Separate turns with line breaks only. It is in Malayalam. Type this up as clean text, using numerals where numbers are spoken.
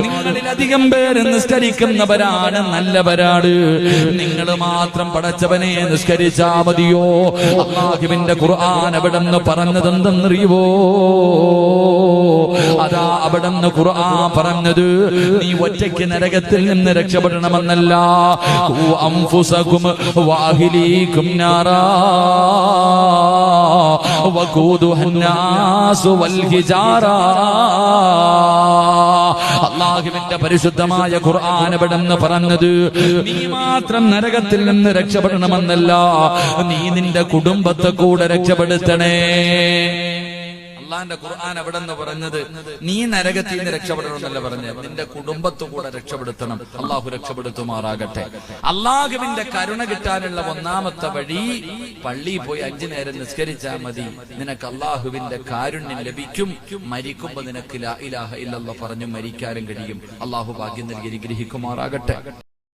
നിങ്ങളിലധികം പേര് നിസ്കരിക്കുന്നവരാണ് നല്ലവരാണ്. നിങ്ങൾ മാത്രം പടച്ചവനെ നിസ്കരിച്ചാ മതിയോ? അല്ലാഹുവിന്റെ ഖുർആൻ അവിടെന്ന് പറഞ്ഞതെന്തെന്നറിയുവോ? അതാ അവിടെന്ന് ഖുർആൻ പറഞ്ഞത് നീ ഒറ്റയ്ക്ക് നരകത്തിൽ നിന്ന് രക്ഷപ്പെടണമെന്നല്ല. ഖു അൻഫുസകും വഅഹ്ലീകും നാറാ വഖൂദുഹന്നാസു വൽ ഹിജാറാ. അല്ലാഹുവിന്റെ പരിശുദ്ധമായ ഖുർആൻ അവിടെന്ന് പറഞ്ഞത് നീ മാത്രം നരകത്തിൽ നിന്ന് രക്ഷപ്പെടണമെന്നല്ല, നീ നിന്റെ കുടുംബത്തെ കൂടെ രക്ഷപ്പെടുത്തണേ. അള്ളാന്റെ ഖുർആൻ അവിടെ നിന്ന് പറഞ്ഞത് നീ നരകത്തിൽ നിന്ന് രക്ഷപ്പെടണമെന്നല്ല പറഞ്ഞത്, നിന്റെ കുടുംബത്തെ കൂടെ രക്ഷപ്പെടുത്തണം. അള്ളാഹു രക്ഷപ്പെടുത്തുമാറാകട്ടെ. അള്ളാഹുവിന്റെ കരുണ കിട്ടാനുള്ള ഒന്നാമത്തെ വഴി പള്ളിയിൽ പോയി 5 നേരം നിസ്കരിച്ചാൽ മതി. നിനക്ക് അള്ളാഹുവിന്റെ കാരുണ്യം ലഭിക്കും. മരിക്കുമ്പോ നിനക്ക് ലാ ഇലാഹ ഇല്ലല്ലാഹ് പറഞ്ഞു മരിക്കാനും കഴിയും. അള്ളാഹു ഭാഗ്യം നൽകി അനുഗ്രഹിക്കുമാറാകട്ടെ.